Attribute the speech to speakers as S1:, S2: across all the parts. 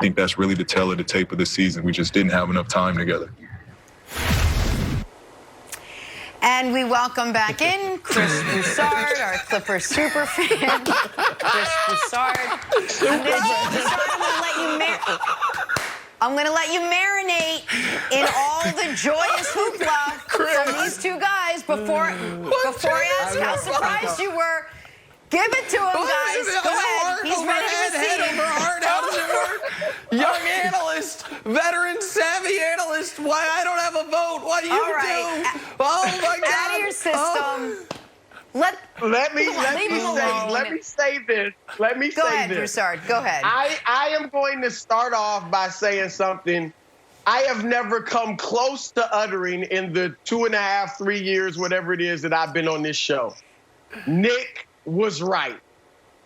S1: think that's really the tale of the tape of the season. We just didn't have enough time together.
S2: And we welcome back in Chris Broussard, our Clippers super fan. Chris Broussard. I'm going to let you marinate in all the joyous hoopla from these two guys before I ask how surprised you were. Give it to him, guys. Go ahead. He's ready to receive it.
S3: How does it work? Young analyst, veteran, savvy analyst. Why I don't have a vote? What do you do? Oh, my God.
S2: Out of your system.
S4: Let me say this.
S2: Go ahead, Broussard. Go ahead.
S4: I am going to start off by saying something I have never come close to uttering in the 2.5, 3 years, whatever it is that I've been on this show. Nick was right.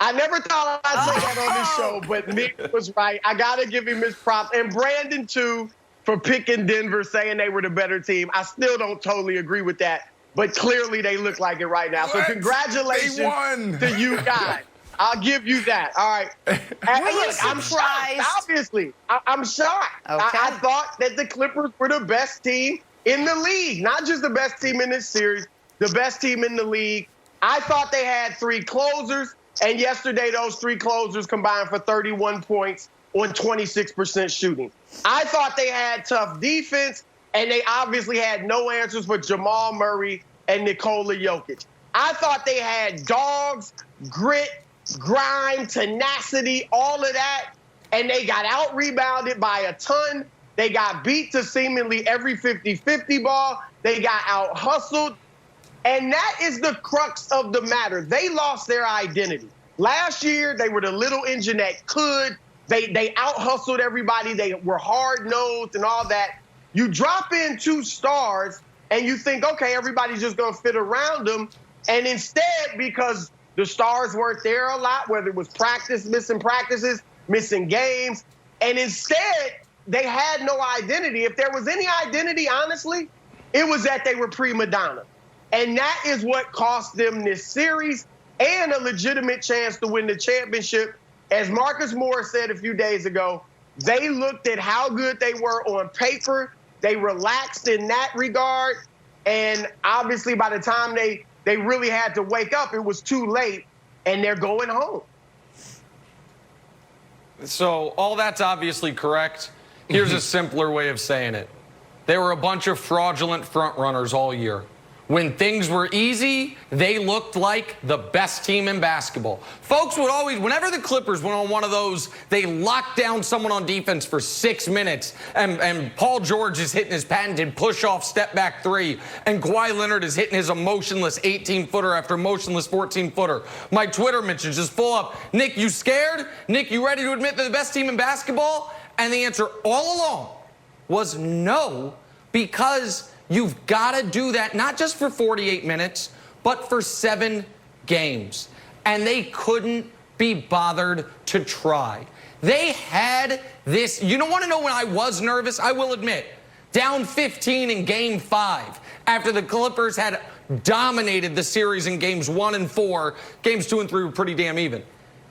S4: I never thought I'd say that on this show, but Nick was right. I got to give him his props. And Brandon, too, for picking Denver, saying they were the better team. I still don't totally agree with that, but clearly they look like it right now. So congratulations to you guys. I'll give you that. All right. Look, I'm surprised. Obviously, I'm shocked.
S2: Okay.
S4: I thought that the Clippers were the best team in the league, not just the best team in this series, the best team in the league. I thought they had 3 closers, and yesterday those 3 closers combined for 31 points on 26% shooting. I thought they had tough defense, and they obviously had no answers for Jamal Murray and Nikola Jokic. I thought they had dogs, grit, grind, tenacity, all of that, and they got out-rebounded by a ton. They got beat to seemingly every 50-50 ball. They got out-hustled. And that is the crux of the matter. They lost their identity. Last year, they were the little engine that could. They out-hustled everybody. They were hard-nosed and all that. You drop in 2 stars, and you think, okay, everybody's just going to fit around them. And instead, because the stars weren't there a lot, whether it was missing practices, missing games, and instead, they had no identity. If there was any identity, honestly, it was that they were prima donna. And that is what cost them this series and a legitimate chance to win the championship. As Marcus Morris said a few days ago, they looked at how good they were on paper. They relaxed in that regard. And obviously, by the time they really had to wake up, it was too late, and they're going home.
S3: So all that's obviously correct. Here's a simpler way of saying it. They were a bunch of fraudulent front runners all year. When things were easy, they looked like the best team in basketball. Folks would always, whenever the Clippers went on one of those, they locked down someone on defense for 6 minutes, and Paul George is hitting his patented push-off step-back 3, and Kawhi Leonard is hitting his emotionless 18-footer after emotionless 14-footer. My Twitter mentions just full up, Nick, you scared? Nick, you ready to admit they're the best team in basketball? And the answer all along was no, because you've got to do that, not just for 48 minutes, but for 7 games. And they couldn't be bothered to try. They had this. You don't want to know when I was nervous? I will admit. Down 15 in Game 5 after the Clippers had dominated the series in Games 1 and 4. Games 2 and 3 were pretty damn even.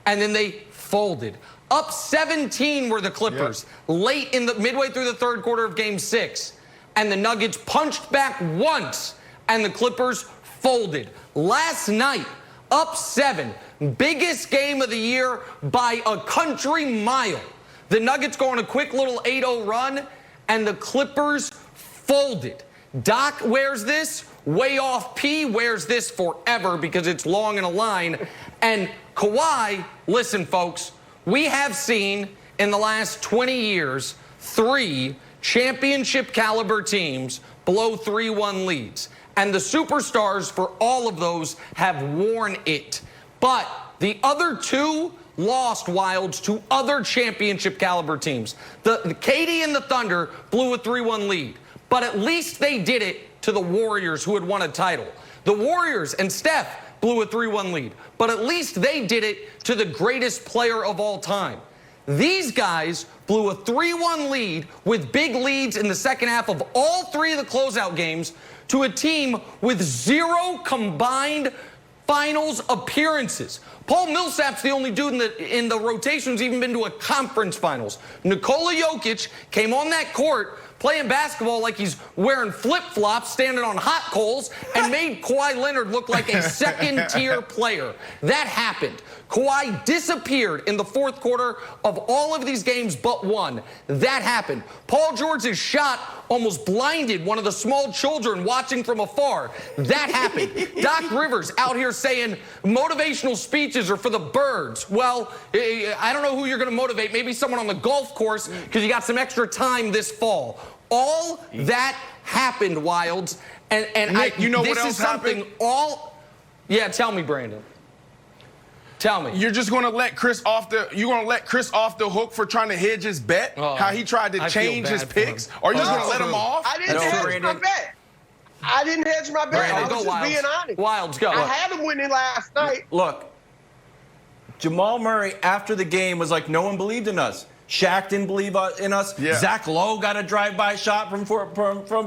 S3: And then they folded. Up 17 were the Clippers late in the midway through the 3rd quarter of Game 6. And the Nuggets punched back once, and the Clippers folded. Last night, up 7, biggest game of the year by a country mile. The Nuggets go on a quick little 8-0 run, and the Clippers folded. Doc wears this, way off P wears this forever because it's long in a line. And Kawhi, listen, folks, we have seen in the last 20 years 3 championship caliber teams blow 3-1 leads. And the superstars for all of those have worn it. But the other 2 lost wilds to other championship caliber teams. The KD and the Thunder blew a 3-1 lead. But at least they did it to the Warriors, who had won a title. The Warriors and Steph blew a 3-1 lead. But at least they did it to the greatest player of all time. These guys blew a 3-1 lead with big leads in the second half of all 3 of the closeout games to a team with 0 combined finals appearances. Paul Millsap's the only dude in the rotation who's even been to a conference finals. Nikola Jokic came on that court playing basketball like he's wearing flip-flops, standing on hot coals, and made Kawhi Leonard look like a second-tier player. That happened. Kawhi disappeared in the fourth quarter of all of these games but one. That happened. Paul George's shot almost blinded one of the small children watching from afar. That happened. Doc Rivers out here saying motivational speeches are for the birds. Well, I don't know who you're going to motivate. Maybe someone on the golf course because you got some extra time this fall. All that happened, Wilds. And
S5: Nick, you know
S3: this
S5: what else
S3: is something
S5: happened?
S3: Yeah, tell me, Brandon. Tell me.
S5: You're just gonna let Chris off the hook for trying to hedge his bet? How he tried to change his picks? Or are you just gonna let him off?
S4: I didn't hedge my bet. I didn't hedge my bet.
S3: Brandon,
S4: I was
S3: go
S4: just
S3: Wilds.
S4: being honest.
S3: Wilds, go.
S4: I had him winning last night.
S6: Look, Jamal Murray after the game was like, no one believed in us. Shaq didn't believe in us.
S5: Yeah.
S6: Zach Lowe got a drive-by shot from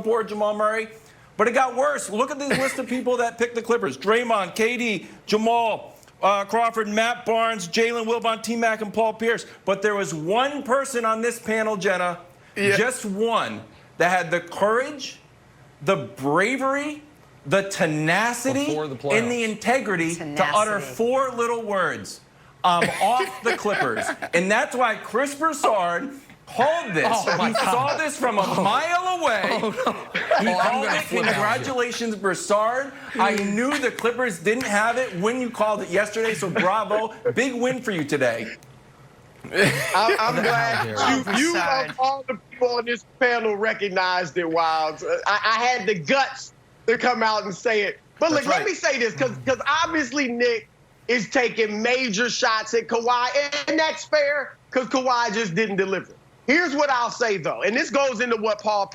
S6: poor Jamal Murray. But it got worse. Look at this list of people that picked the Clippers. Draymond, KD, Jamal, Crawford, Matt Barnes, Jalen Wilbon, T-Mac, and Paul Pierce. But there was one person on this panel, Jenna, just one, that had the courage, the bravery, the tenacity, and the integrity to utter four little words. I'm off the Clippers. And that's why Chris Broussard called this. He saw this from a mile away. He called it, congratulations, Broussard. I knew the Clippers didn't have it when you called it yesterday, so bravo. Big win for you today.
S4: I'm glad you of all the people on this panel recognized it, Wilds. I had the guts to come out and say it. But look, let me say this, because obviously Nick is taking major shots at Kawhi, and that's fair because Kawhi just didn't deliver. Here's what I'll say, though, and this goes into what Paul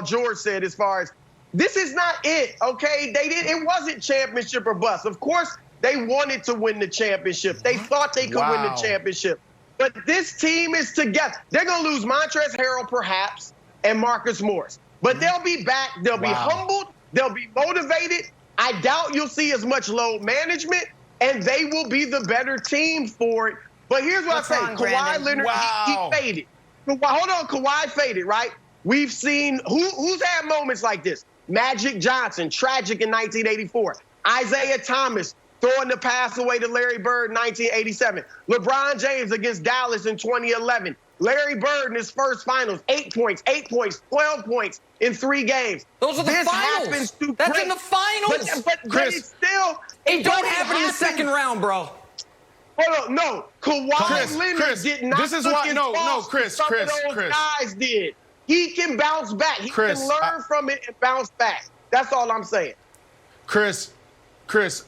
S4: George said as far as this is not it, okay? It wasn't championship or bust. Of course, they wanted to win the championship. They thought they could win the championship. But this team is together. They're going to lose Montrezl Harrell, perhaps, and Marcus Morris. But they'll be back. They'll be humbled. They'll be motivated. I doubt you'll see as much load management, and they will be the better team for it. But here's what I say. Kawhi Leonard, he faded. Hold on, Kawhi faded, right? We've seen who's had moments like this. Magic Johnson, tragic in 1984. Isaiah Thomas throwing the pass away to Larry Bird in 1987. LeBron James against Dallas in 2011. Larry Bird in his first finals, 8 points, 12 points in 3 games.
S3: Those are the finals. That's in the finals.
S4: But it's still.
S3: It don't happen in the second round, bro.
S4: Hold on, no. Kawhi Leonard did not.
S5: This is why. No, Chris.
S4: Guys did. He can bounce back. He can learn from it and bounce back. That's all I'm saying.
S5: Chris,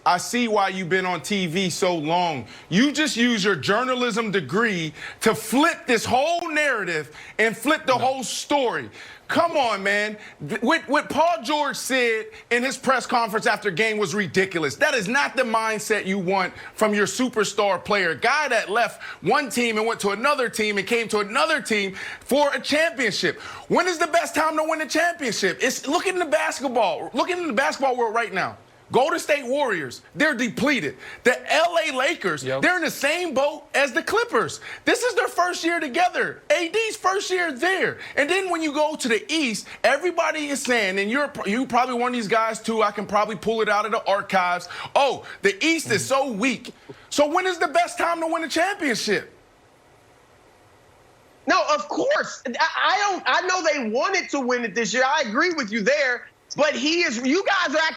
S5: I see why you've been on TV so long. You just use your journalism degree to flip this whole narrative and flip the whole story. Come on, man. What Paul George said in his press conference after game was ridiculous. That is not the mindset you want from your superstar player. A guy that left one team and went to another team and came to another team for a championship. When is the best time to win a championship? Look in the basketball. Look in the basketball world right now. Golden State Warriors, they're depleted. The LA Lakers, they're in the same boat as the Clippers. This is their first year together. AD's first year there. And then when you go to the East, everybody is saying, and you probably one of these guys too, I can probably pull it out of the archives. Oh, the East is so weak. So when is the best time to win a championship?
S4: No, of course. I know they wanted to win it this year. I agree with you there. But you guys are acting